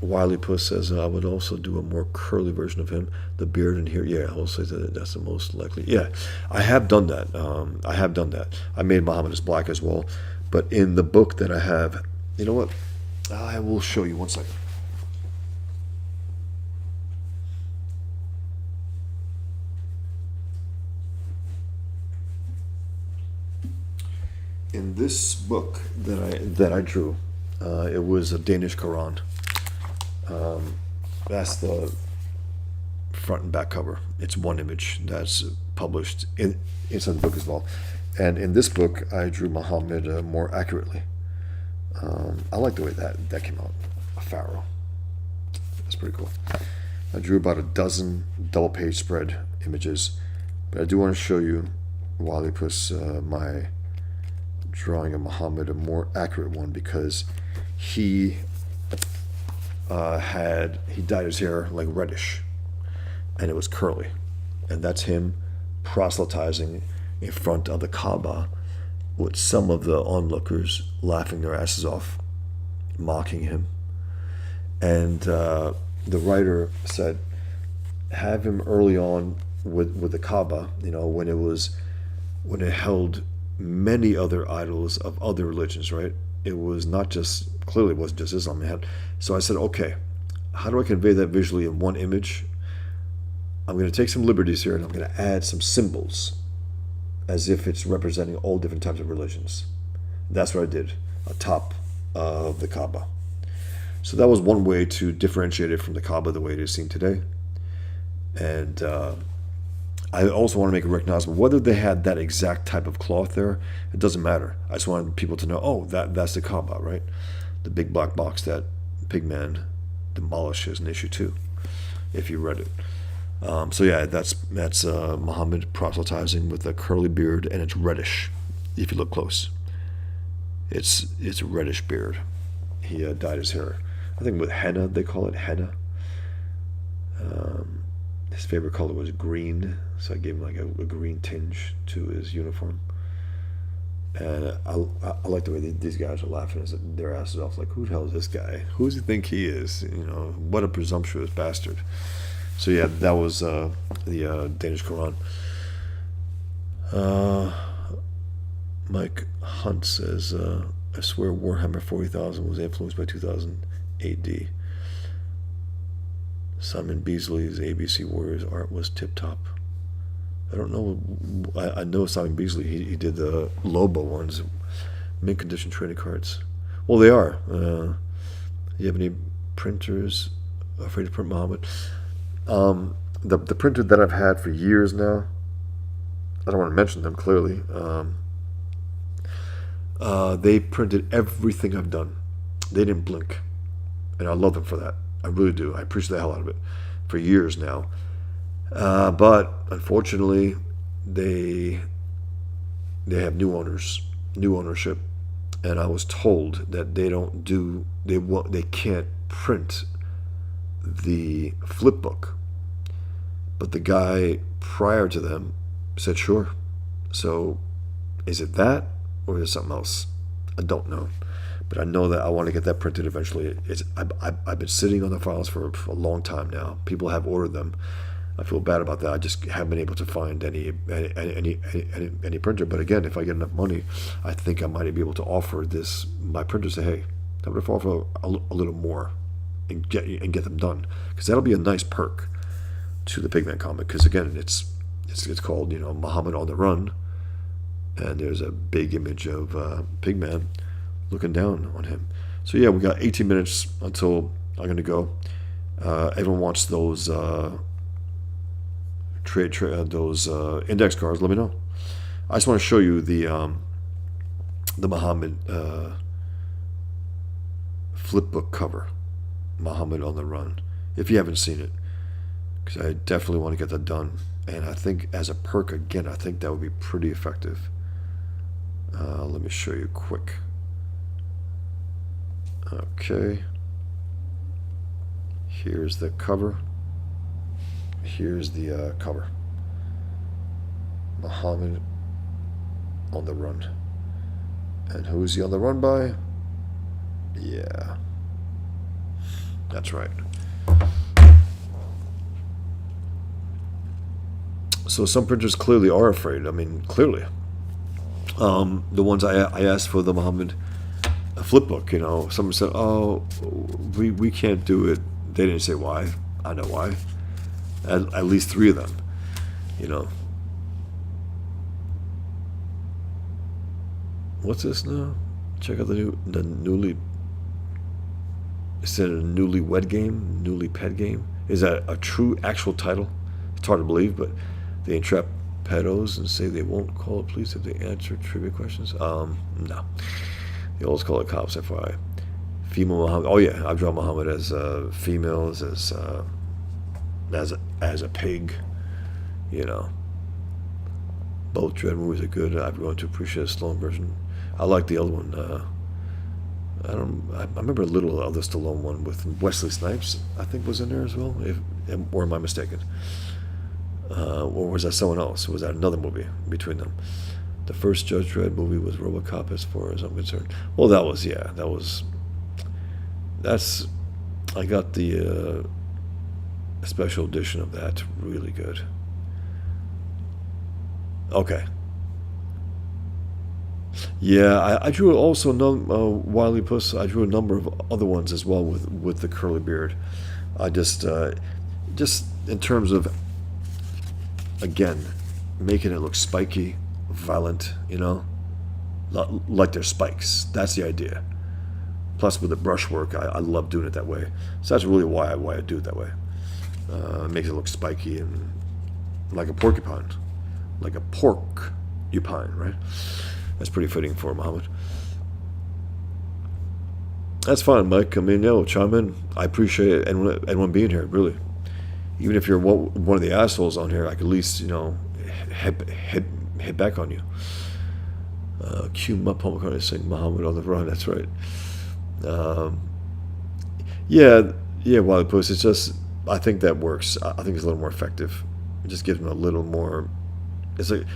Wiley Puss says, I would also do a more curly version of him. The beard in here, yeah, I'll say that's the most likely. Yeah, I have done that. I made Mohammad as black as well. But in the book that I have, you know what? I will show you. 1 second. In this book that I drew, it was a Danish Quran. That's the front and back cover. It's one image that's published inside the book as well. And in this book, I drew Muhammad more accurately. I like the way that came out. A pharaoh. That's pretty cool. I drew about a dozen double-page spread images, but I do want to show you, Wally Puss, my drawing of Muhammad, a more accurate one, because he dyed his hair like reddish, and it was curly, and that's him proselytizing in front of the Kaaba, with some of the onlookers laughing their asses off, mocking him. And the writer said, have him early on with the Kaaba, when it held many other idols of other religions, right? It was not just, clearly it wasn't just Islam it had. So I said, okay, how do I convey that visually in one image? I'm going to take some liberties here, and I'm going to add some symbols as if it's representing all different types of religions. That's what I did atop of the Kaaba. So that was one way to differentiate it from the Kaaba the way it is seen today. And I also want to make it recognizable. Whether they had that exact type of cloth there, it doesn't matter. I just wanted people to know, oh, that's the Kaaba, right? The big black box that Pigman demolishes in issue 2, if you read it. So yeah, that's Muhammad proselytizing with a curly beard, and it's reddish. If you look close, it's a reddish beard. He dyed his hair, I think with henna. They call it henna. His favorite color was green, so I gave him like a green tinge to his uniform. And I like the way these guys are laughing their asses off. Like, who the hell is this guy? Who does he think he is? What a presumptuous bastard. So yeah, that was the Danish Quran. Mike Hunt says, I swear Warhammer 40,000 was influenced by 2000 AD. Simon Beasley's ABC Warriors art was tip-top. I don't know. I know Simon Beasley. He did the Lobo ones, mint condition trading cards. Well, they are. You have any printers afraid to print Muhammad? The printer that I've had for years now, I don't want to mention them clearly. They printed everything I've done. They didn't blink, and I love them for that. I really do. I appreciate the hell out of it for years now. But unfortunately, they have new owners, new ownership, and I was told that they can't print the flip book. But the guy prior to them said sure. So is it that, or is it something else? I don't know. But I know that I want to get that printed eventually. I've been sitting on the files for a long time now. People have ordered them. I feel bad about that. I just haven't been able to find any printer. But again, if I get enough money, I think I might be able to offer my printer. Say, hey, I'm going to offer a little more and get them done, because that'll be a nice perk to the Pigman comic. Because again, it's called Muhammad on the Run, and there's a big image of Pigman looking down on him. So yeah, we got 18 minutes until I'm going to go. Everyone wants those those index cards. Let me know. I just want to show you the Muhammad flip book cover, Muhammad on the Run, if you haven't seen it, because I definitely want to get that done. And I think as a perk, again, I think that would be pretty effective. Let me show you quick. Okay, here's the cover. Here's the cover. Muhammad on the Run. And who's he on the run by? Yeah, that's right. So some printers clearly are afraid. I mean, clearly. The ones I asked for the Muhammad flip book, someone said, "Oh, we can't do it." They didn't say why. I know why. At least 3 of them, What's this now? Check out the newly. Is it a newlywed game? Newly pet game? Is that a true actual title? It's hard to believe, but they entrap pedos and say they won't call the police if they answer trivia questions. No. They always call it cops, FYI. Female Muhammad. Oh yeah, I've drawn Muhammad as females, as a pig. Both Dread movies are good. I've grown to appreciate the Stallone version. I like the other one. I remember a little of the Stallone one with Wesley Snipes, I think, was in there as well. Or am I mistaken? Or was that someone else? Was that another movie between them? The first Judge Dredd movie was RoboCop, as far as I'm concerned. Well, that's. I got the special edition of that. Really good. Okay. Yeah, I drew also Wily Puss. I drew a number of other ones as well with the curly beard. I just in terms of, again, making it look spiky, violent, like they're spikes. That's the idea. Plus, with the brushwork, I love doing it that way. So that's really why I do it that way. It makes it look spiky and like a porcupine, right? That's pretty fitting for Muhammad. That's fine, Mike. I mean, chime in. I appreciate anyone being here, really. Even if you're one of the assholes on here, I could at least, hit back on you. Cue my Paul McCartney sing Muhammad on the Run. That's right. Yeah, Wally Puss. It's just, I think that works. I think it's a little more effective. It just gives them a little more. It's like,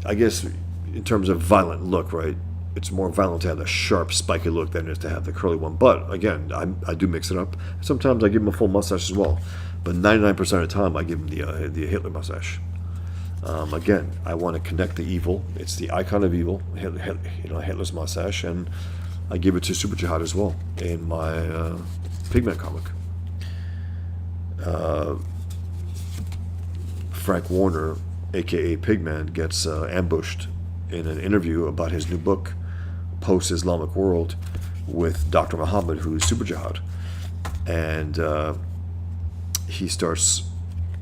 I guess, in terms of violent look, right? It's more violent to have the sharp, spiky look than it is to have the curly one. But again, I do mix it up. Sometimes I give him a full mustache as well. But 99% of the time, I give him the Hitler mustache. Again, I want to connect the evil. It's the icon of evil, Hitler's mustache, and I give it to Super Jihad as well in my Pigman comic. Frank Warner, aka Pigman, gets ambushed in an interview about his new book, Post-Islamic World, with Dr. Muhammad, who's Super Jihad. And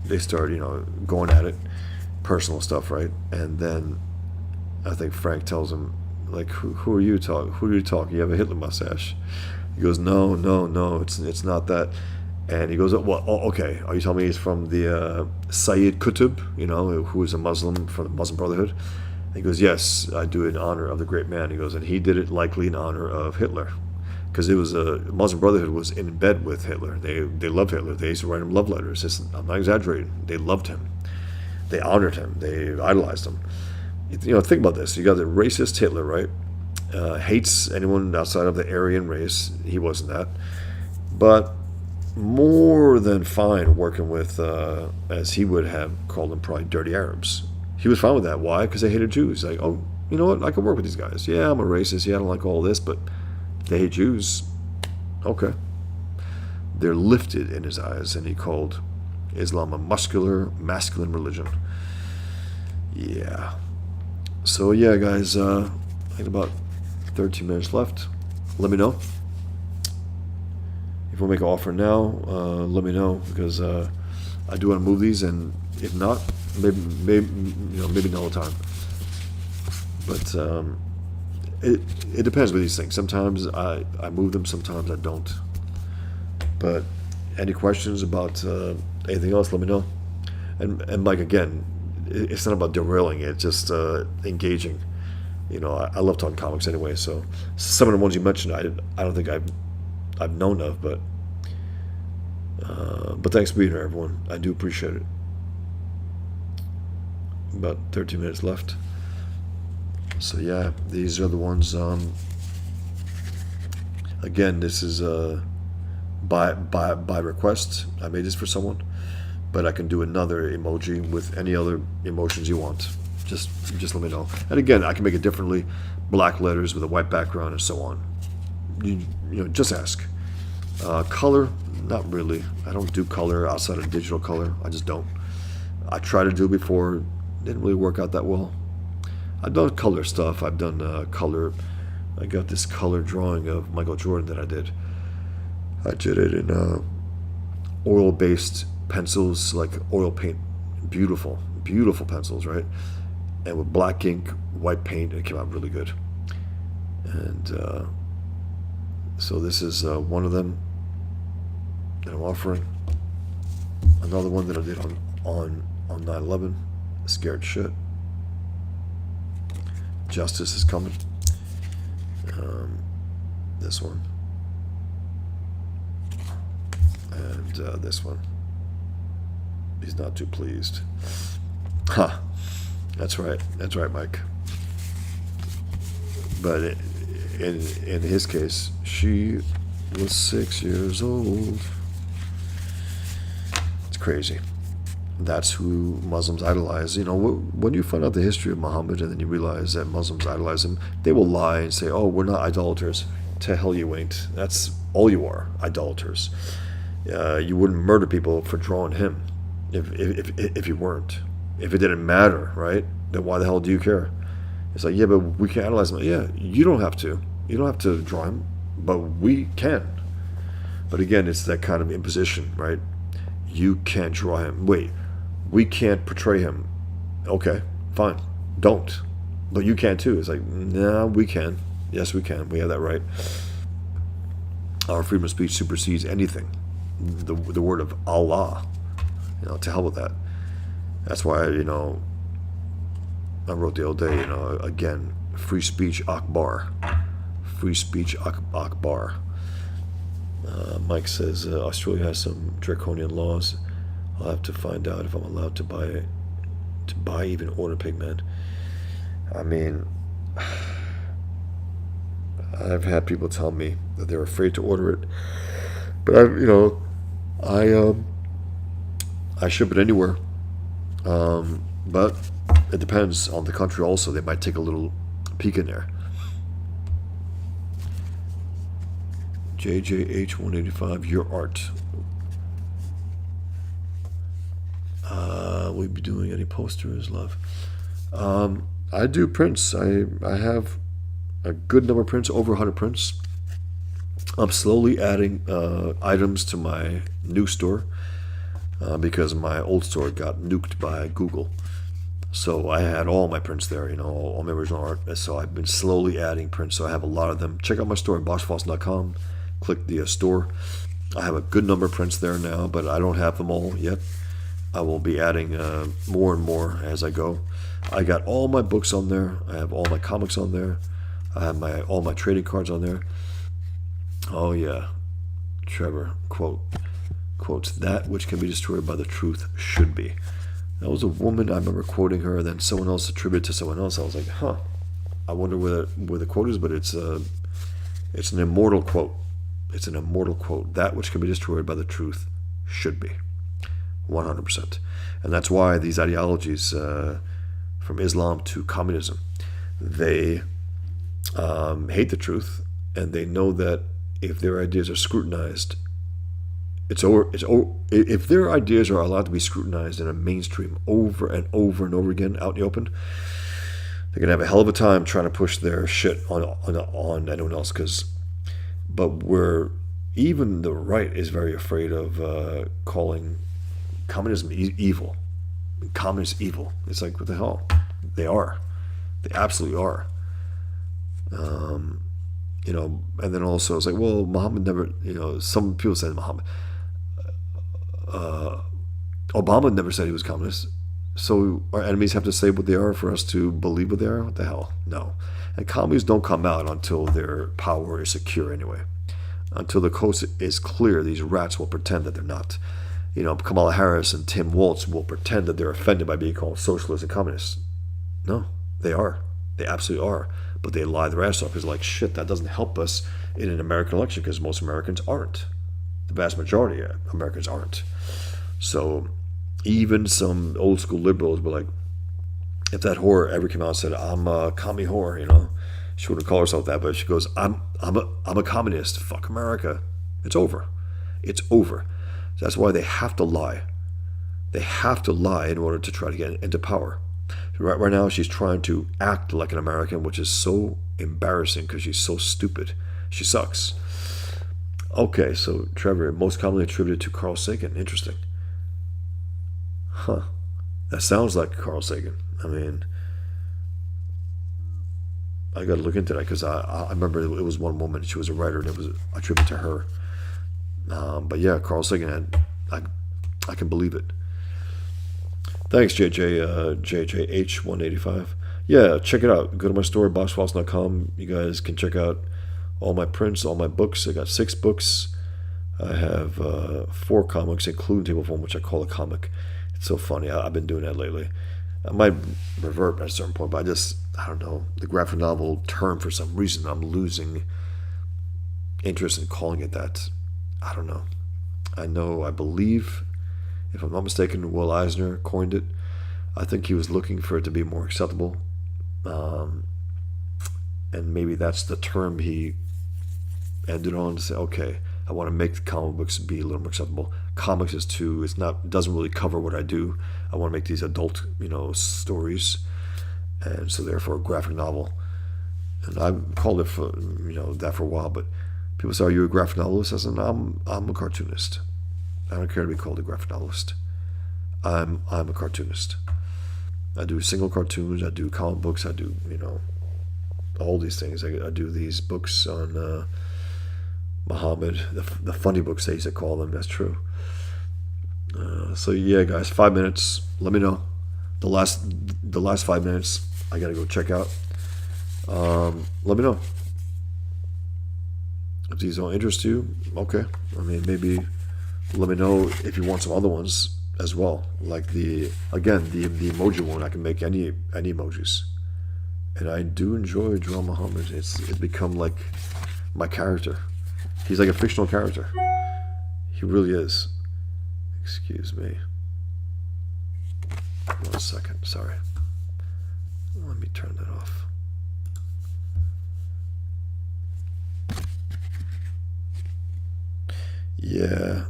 they start, going at it, personal stuff, right? And then I think Frank tells him, like, who are you talking? Who are you talking? You have a Hitler mustache. He goes, no, it's not that. And he goes, well, okay. Are you telling me he's from the Sayyid Qutb, who is a Muslim from the Muslim Brotherhood? He goes, yes, I do it in honor of the great man. He goes, and he did it likely in honor of Hitler, because it was a Muslim Brotherhood was in bed with Hitler. They loved Hitler. They used to write him love letters. I'm not exaggerating. They loved him. They honored him. They idolized him. Think about this. You got the racist Hitler, right? Hates anyone outside of the Aryan race. He wasn't that, but more than fine working with, as he would have called them, probably dirty Arabs. He was fine with that. Why? Because they hated Jews. Like, oh, you know what? I can work with these guys. Yeah, I'm a racist. Yeah, I don't like all this, but they hate Jews. Okay. They're lifted in his eyes, and he called Islam a masculine religion. Yeah. So, yeah, guys, I think about 13 minutes left. Let me know. If you want to make an offer now, let me know, because I do want to move these, and if not, maybe another time. But it depends with these things. Sometimes I move them, sometimes I don't. But any questions about anything else, let me know. And Mike, again, it's not about derailing it, just engaging. I love talking comics anyway. So some of the ones you mentioned, I don't think I've known of, but thanks for being here, everyone. I do appreciate it. About 13 minutes left. So yeah, these are the ones. Again, this is by request. I made this for someone, but I can do another emoji with any other emotions you want. Just let me know. And again, I can make it differently, black letters with a white background and so on. Just ask. Color, not really. I don't do color outside of digital color. I just don't. I tried to do it before. Didn't really work out that well. I've done color stuff. I've done color. I got this color drawing of Michael Jordan that I did. I did it in oil-based pencils, like oil paint. Beautiful, beautiful pencils, right? And with black ink, white paint, it came out really good. And so this is one of them that I'm offering. Another one that I did on 9/11. Scared shit. Justice is coming. This one. And this one. He's not too pleased. Ha! That's right, Mike. But in his case, she was 6 years old. It's crazy. That's who Muslims idolize. When you find out the history of Muhammad and then you realize that Muslims idolize him, they will lie and say, oh, we're not idolaters. To hell you ain't. That's all you are, idolaters. You wouldn't murder people for drawing him if you weren't. If it didn't matter, right? Then why the hell do you care? It's like, yeah, but we can idolize him. Yeah, you don't have to. You don't have to draw him, but we can. But again, it's that kind of imposition, right? You can't draw him. Wait. We can't portray him. Okay, fine. Don't. But you can too. It's like, nah, we can. Yes, we can. We have that right. Our freedom of speech supersedes anything. The word of Allah. To hell with that. That's why, I wrote the other day, again, free speech Akbar. Free speech Akbar. Mike says Australia has some draconian laws. I'll have to find out if I'm allowed to buy even order pigment. I mean, I've had people tell me that they're afraid to order it, but I ship it anywhere. But it depends on the country. Also, they might take a little peek in there. JJH185, your art. Will you be doing any posters, love? I do prints. I have a good number of prints, over 100 prints. I'm slowly adding items to my new store because my old store got nuked by Google. So I had all my prints there, all my original art. So I've been slowly adding prints. So I have a lot of them. Check out my store at boxfossil.com. Click the store. I have a good number of prints there now, but I don't have them all yet. I will be adding more and more as I go. I got all my books on there. I have all my comics on there. I have all my trading cards on there. Oh yeah, Trevor quotes, "That which can be destroyed by the truth should be." That was a woman. I remember quoting her. Then someone else attributed to someone else. I was like, huh. I wonder where the quote is, but it's an immortal quote. It's an immortal quote. That which can be destroyed by the truth should be. 100%. And that's why these ideologies, from Islam to communism, they hate the truth, and they know that if their ideas are scrutinized, it's over. If their ideas are allowed to be scrutinized in a mainstream over and over and over again out in the open, they're gonna have a hell of a time trying to push their shit on anyone else. But even the right is very afraid of calling communism evil. Communist evil. It's like, what the hell? They are. They absolutely are. And then also it's like, well, Muhammad never. Some people say Muhammad. Obama never said he was communist. So our enemies have to say what they are for us to believe what they are? What the hell? No. And communists don't come out until their power is secure anyway. Until the coast is clear, these rats will pretend that they're not. Kamala Harris and Tim Walz will pretend that they're offended by being called socialists and communists. No, they are. They absolutely are. But they lie their ass off because, like, shit, that doesn't help us in an American election because most Americans aren't. The vast majority of Americans aren't. So even some old school liberals were like, if that whore ever came out and said, "I'm a commie whore," she wouldn't call herself that, but she goes, I'm a communist. Fuck America. It's over. It's over. That's why they have to lie. They have to lie in order to try to get into power. Right now, she's trying to act like an American, which is so embarrassing because she's so stupid. She sucks. Okay, so Trevor, most commonly attributed to Carl Sagan. Interesting. Huh. That sounds like Carl Sagan. I mean, I got to look into that because I remember it was one woman. She was a writer, and it was attributed to her. But yeah, Carl Sagan, I can believe it. Thanks, JJH185. Yeah, check it out. Go to my store, boxfiles.com. You guys can check out all my prints, all my books. I got 6 books. I have 4 comics, including Table Form, which I call a comic. It's so funny. I've been doing that lately. I might revert at a certain point, but I don't know. The graphic novel term, for some reason, I'm losing interest in calling it that. I don't know. I believe, if I'm not mistaken, Will Eisner coined it. I think he was looking for it to be more acceptable. And maybe that's the term he ended on, to say, okay, I want to make the comic books be a little more acceptable. Comics doesn't really cover what I do. I want to make these adult, stories. And so therefore a graphic novel. And I've called it for, that for a while, but people say, "Are you a graphic novelist?" I said, "I'm a cartoonist. I don't care to be called a graphic novelist. I'm a cartoonist. I do single cartoons. I do comic books. I do all these things. I do these books on Mohammad, the funny books they used to call them. That's true. So yeah, guys, 5 minutes. Let me know. The last 5 minutes, I gotta go check out. Let me know. If these don't interest you, okay. I mean, maybe let me know if you want some other ones as well. Like the emoji one. I can make any emojis. And I do enjoy drawing Mohammad. It's become like my character. He's like a fictional character. He really is. Excuse me. 1 second. Sorry. Let me turn that off. Yeah,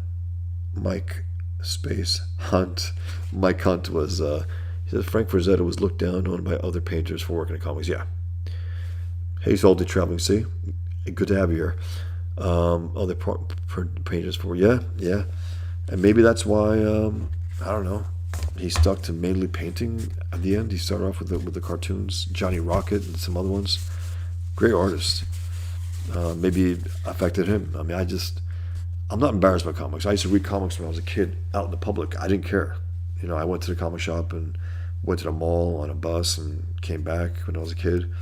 Mike Space Hunt. Mike Hunt was, he said Frank Frazetta was looked down on by other painters for working in comics. Yeah. Hey, Salty Traveling Sea. Good to have you here. Other painters for, yeah. And maybe that's why, I don't know, he stuck to mainly painting at the end. He started off with the cartoons, Johnny Rocket and some other ones. Great artist. Maybe it affected him. I mean, I'm not embarrassed by comics. I used to read comics when I was a kid out in the public. I didn't care. I went to the comic shop and went to the mall on a bus and came back when I was a kid,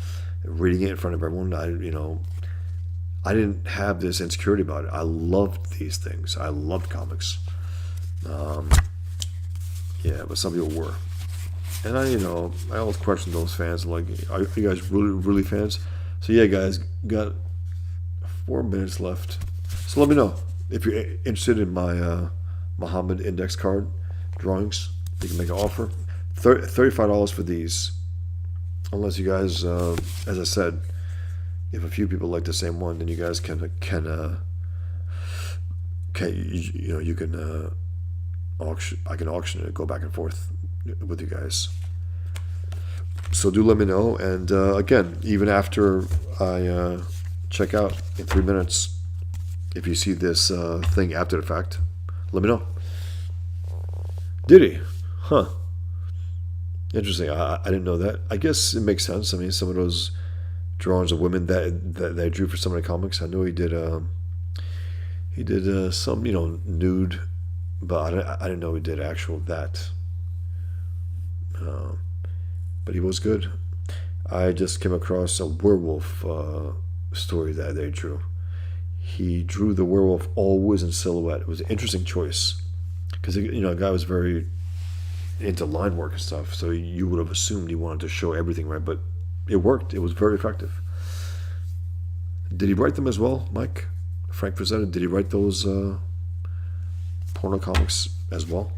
reading it in front of everyone. I didn't have this insecurity about it. I loved these things. I loved comics. Um, yeah, but some people were. And I always question those fans. Like, are you guys really, really fans? So yeah, guys, got 4 minutes left. So let me know if you're interested in my Mohammad index card drawings. You can make an offer. $35 for these. Unless you guys, as I said, if a few people like the same one, then you guys can you can auction. I can auction it, go back and forth with you guys. So do let me know. And again, even after I check out in 3 minutes, if you see this thing after the fact, let me know. Did he? Huh. Interesting. I didn't know that. I guess it makes sense. I mean, some of those drawings of women that I drew for some of the comics, I know he did. He did some, nude, but I didn't know he did actual that. But he was good. I just came across a werewolf story that they drew. He drew the werewolf always in silhouette. It was an interesting choice because a guy was very into line work and stuff, so you would have assumed he wanted to show everything right, but it worked. It was very effective. Did he write them as well, Mike? Frank Frazetta, did he write those porno comics as well?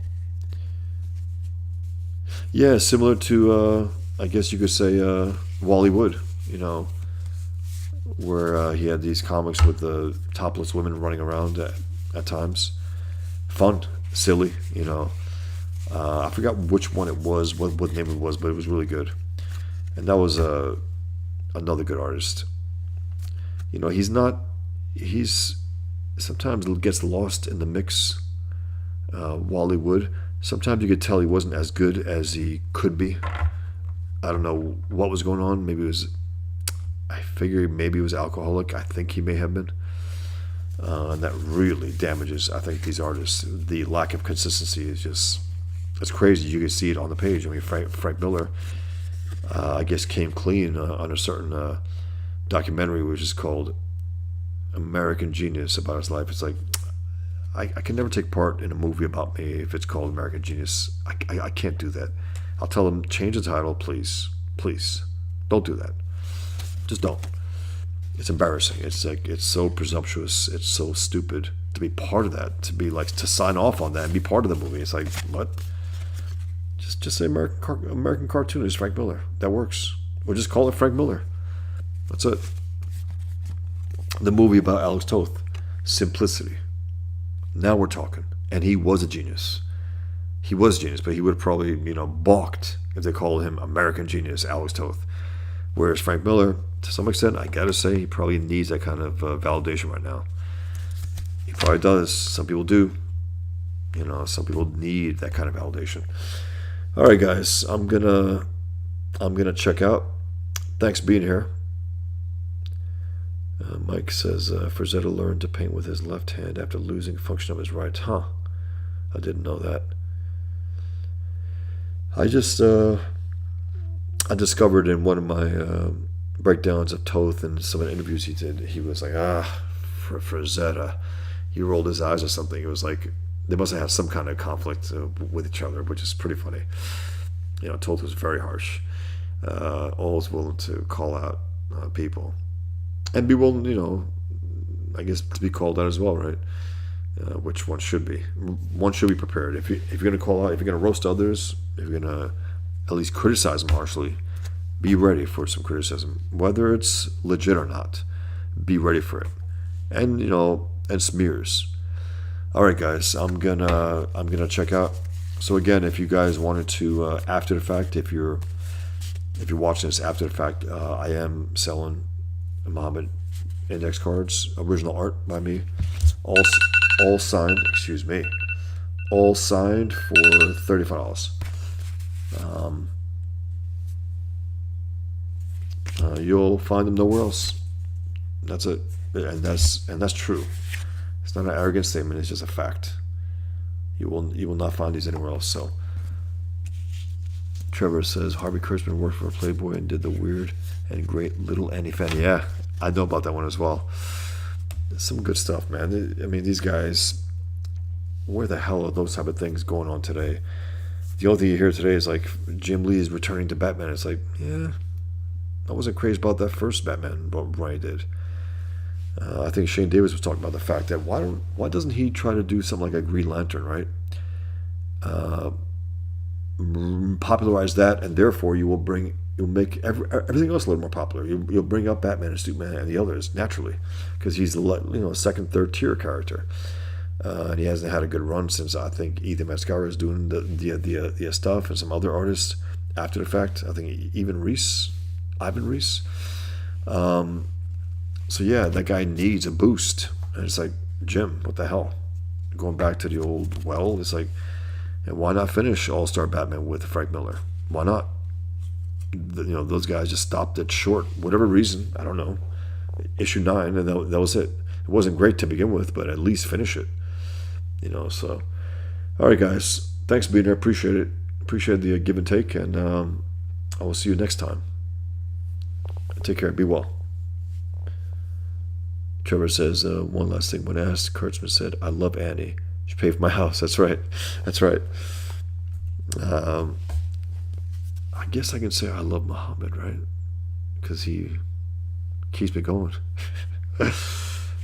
Yeah, similar to, I guess you could say, Wally Wood, where he had these comics with the topless women running around at times. Fun, silly, I forgot which one it was, what name it was, but it was really good. And that was another good artist. He's sometimes gets lost in the mix, Wally Wood. Sometimes you could tell he wasn't as good as he could be. I don't know what was going on. I figure maybe he was alcoholic. I think he may have been. And that really damages, I think, these artists. The lack of consistency is just, it's crazy. You can see it on the page. I mean, Frank Miller, I guess, came clean on a certain documentary, which is called American Genius, about his life. It's like, I can never take part in a movie about me if it's called American Genius. I can't do that. I'll tell them, change the title, please. Please. Don't do that. Just don't. It's embarrassing. It's like, it's so presumptuous. It's so stupid to be part of that, to sign off on that and be part of the movie. It's like, what? Just say American cartoonist Frank Miller. That works. Or just call it Frank Miller. That's it. The movie about Alex Toth, Simplicity. Now we're talking. And he was a genius. He was a genius, but he would have probably, balked if they called him American Genius Alex Toth. Whereas Frank Miller, to some extent, I gotta say, he probably needs that kind of validation right now. He probably does. Some people do. Some people need that kind of validation. All right, guys, I'm gonna check out. Thanks for being here. Mike says Frazetta learned to paint with his left hand after losing function of his right. Huh? I didn't know that. I discovered in one of my breakdowns of Toth and some of the interviews he did, he was like, Frazetta. He rolled his eyes or something. It was like they must have had some kind of conflict with each other, which is pretty funny. Toth was very harsh. Always willing to call out people. And be willing, I guess, to be called out as well, right? Which one should be. One should be prepared. If you're going to call out, if you're going to roast others, if you're going to at least criticize them harshly, be ready for some criticism. Whether it's legit or not, be ready for it. And, and smears. All right, guys, I'm gonna check out. So again, if you guys wanted to, after the fact, if you're watching this after the fact, I am selling Mohammad index cards, original art by me, all signed. Excuse me, all signed for $35. You'll find them nowhere else. That's it, and that's true. It's not an arrogant statement. It's just a fact. You will not find these anywhere else. So Trevor says Harvey Kurtzman worked for Playboy and did the weird and great Little Annie Fanny. Yeah, I know about that one as well. Some good stuff, man. I mean, these guys, where the hell are those type of things going on today? The only thing you hear today is like Jim Lee is returning to Batman. It's like, yeah, I wasn't crazy about that first Batman run he did. I think Shane Davis was talking about the fact that why doesn't he try to do something like a Green Lantern, right? Popularize that, and therefore you'll make everything else a little more popular. You'll bring up Batman and Superman and the others naturally, because he's the second, third tier character, and he hasn't had a good run since I think Ethan Mascara is doing the stuff, and some other artists after the fact. I think even Ivan Reese. So yeah, that guy needs a boost, and it's like, Jim, what the hell? Going back to the old well, it's like, and why not finish All-Star Batman with Frank Miller? Why not? Those guys just stopped it short, whatever reason, I don't know. Issue 9, and that was it. It wasn't great to begin with, but at least finish it. So, all right, guys, thanks for being here. Appreciate it. Appreciate the give and take, and I will see you next time. Take care. Be well. Trevor says, one last thing. When asked, Kurtzman said, I love Annie. She paid for my house. That's right. That's right. I guess I can say I love Mohammad, right? Because he keeps me going.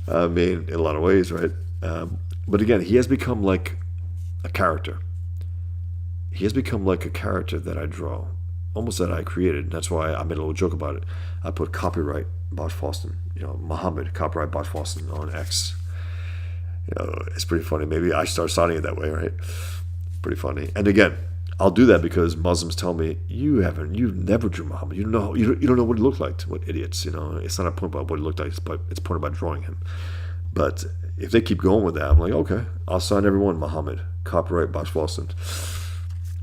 I mean, in a lot of ways, right? But again, he has become like a character. He has become like a character that I draw, almost that I created. That's why I made a little joke about it. I put copyright Bosch Fawston, Mohammad, copyright Bosch Fawston on X. It's pretty funny. Maybe I start signing it that way, right? Pretty funny. And again, I'll do that because Muslims tell me, you never drew Muhammad. You don't know what he looked like. What idiots, It's not a point about what he looked like, but it's a point about drawing him. But if they keep going with that, I'm like, okay, I'll sign everyone Muhammad, copyright Bosch Fawston.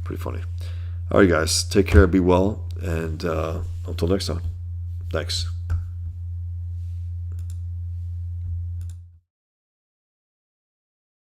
Pretty funny. All right, guys, take care, be well, and until next time, thanks.